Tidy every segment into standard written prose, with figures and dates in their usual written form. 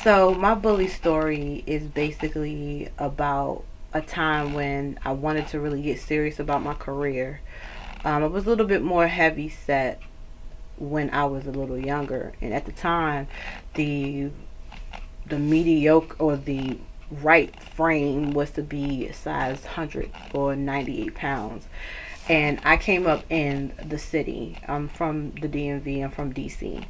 So my bully story is basically about a time when I wanted to really get serious about my career. I was a little bit more heavy set when I was a little younger, and at the time, the the mediocre or the right frame was to be size 100 or 98 pounds. And I came up in the city. I'm from the DMV. I'm from DC.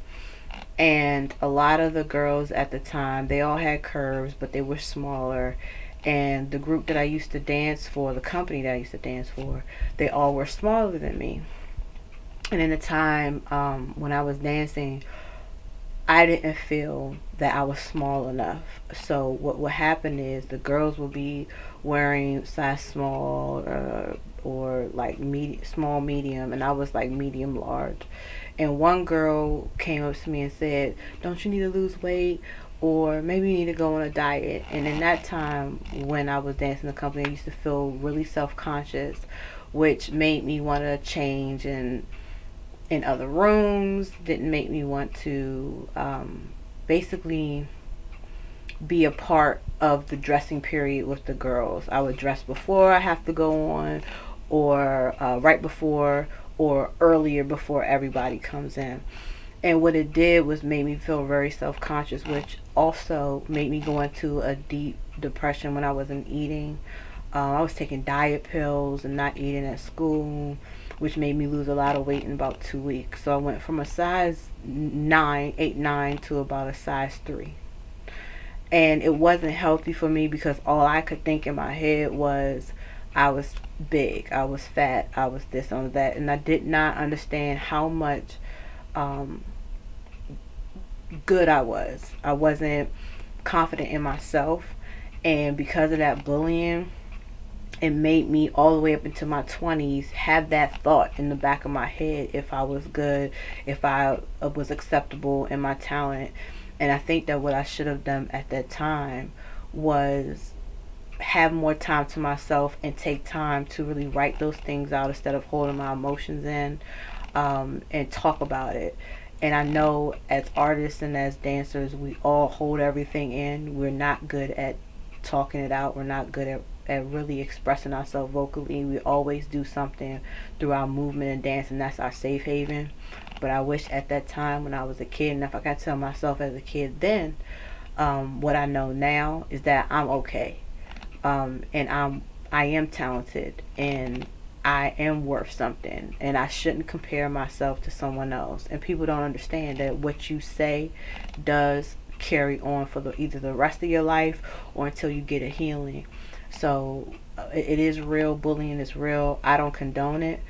And a lot of the girls at the time, they all had curves, but they were smaller. And the group that I used to dance for, the company that I used to dance for, they all were smaller than me. And in the time when I was dancing, I didn't feel that I was small enough. So what would happen is the girls would be wearing size small or like small medium, and I was like medium large. And one girl came up to me and said, "Don't you need to lose weight?" Or maybe you need to go on a diet. And in that time, when I was dancing the company, I used to feel really self conscious, which made me want to change and in other rooms, didn't make me want to basically be a part of the dressing period with the girls. I would dress before I have to go on, or right before, or earlier before everybody comes in. And what it did was made me feel very self conscious, which also made me go into a deep depression when I wasn't eating. I was taking diet pills and not eating at school, which made me lose a lot of weight in about 2 weeks. So I went from a size 9, 8, 9 to about a size 3. And it wasn't healthy for me because all I could think in my head was I was big, I was fat, I was this, I was that. And I did not understand how much um, good I was. I wasn't confident in myself. And because of that bullying, it made me all the way up into my 20s have that thought in the back of my head if I was good, if I was acceptable in my talent. And I think that what I should have done at that time was have more time to myself and take time to really write those things out instead of holding my emotions in, and talk about it. And I know as artists and as dancers, we all hold everything in. We're not good at talking it out. We're not good at really expressing ourselves vocally. We always do something through our movement and dance, and that's our safe haven. But I wish at that time when I was a kid, and if I could tell myself as a kid then, what I know now is that I'm okay, and I am talented, and I am worth something, and I shouldn't compare myself to someone else. And people don't understand that what you say does carry on for either the rest of your life or until you get a healing. So it is real. Bullying is real. I don't condone it,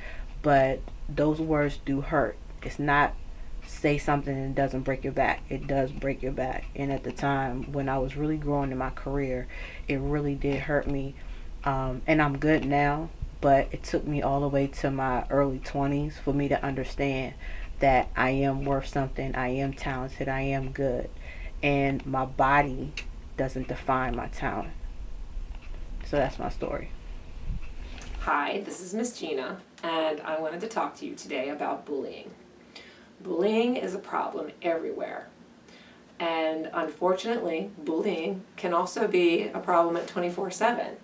but those words do hurt. It's not say something and it doesn't break your back. It does break your back. And at the time when I was really growing in my career, it really did hurt me. And I'm good now, but it took me all the way to my early 20s for me to understand that I am worth something. I am talented. I am good. And my body doesn't define my talent. So that's my story. Hi, this is Miss Gina, and I wanted to talk to you today about bullying. Bullying is a problem everywhere, and unfortunately, bullying can also be a problem at 24/7.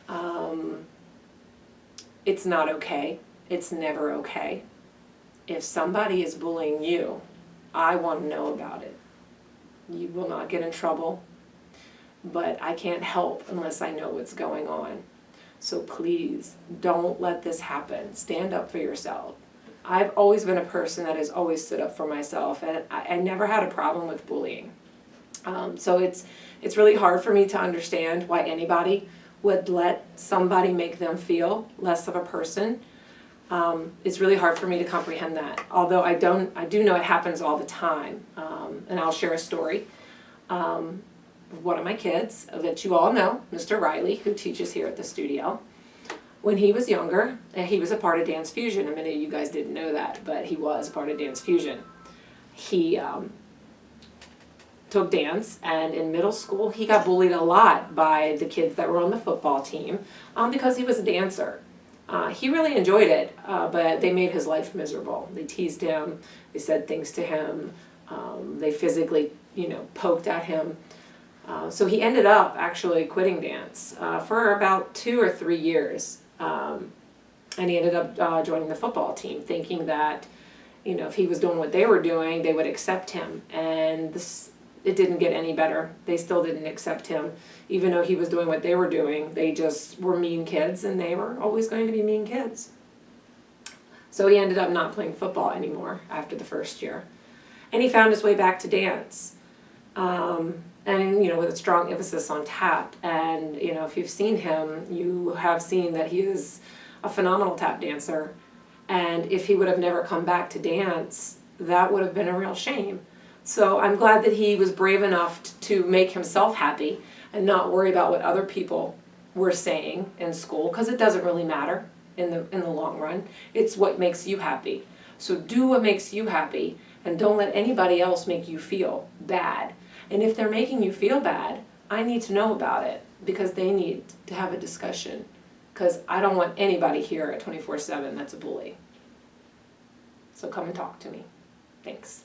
Um, it's not okay. It's never okay. If somebody is bullying you, I want to know about it. You will not get in trouble, but I can't help unless I know what's going on. So please, don't let this happen. Stand up for yourself. I've always been a person that has always stood up for myself, and I never had a problem with bullying. So it's really hard for me to understand why anybody would let somebody make them feel less of a person. It's really hard for me to comprehend that. Although I do know it happens all the time. And I'll share a story. One of my kids that you all know, Mr. Riley, who teaches here at the studio. When he was younger, he was a part of Dance Fusion. A many of you guys didn't know that, but he was a part of Dance Fusion. He took dance, and in middle school, he got bullied a lot by the kids that were on the football team because he was a dancer. He really enjoyed it, but they made his life miserable. They teased him, they said things to him, they physically poked at him. So he ended up actually quitting dance for about 2 or 3 years. And he ended up joining the football team, thinking that, if he was doing what they were doing, they would accept him. And it didn't get any better. They still didn't accept him. Even though he was doing what they were doing, they just were mean kids, and they were always going to be mean kids. So he ended up not playing football anymore after the first year. And he found his way back to dance. And, with a strong emphasis on tap. And, if you've seen him, you have seen that he is a phenomenal tap dancer. And if he would have never come back to dance, that would have been a real shame. So I'm glad that he was brave enough to make himself happy and not worry about what other people were saying in school, because it doesn't really matter in the long run. It's what makes you happy. So do what makes you happy, and don't let anybody else make you feel bad. And if they're making you feel bad, I need to know about it, because they need to have a discussion. Because I don't want anybody here at 24/7 that's a bully. So come and talk to me. Thanks.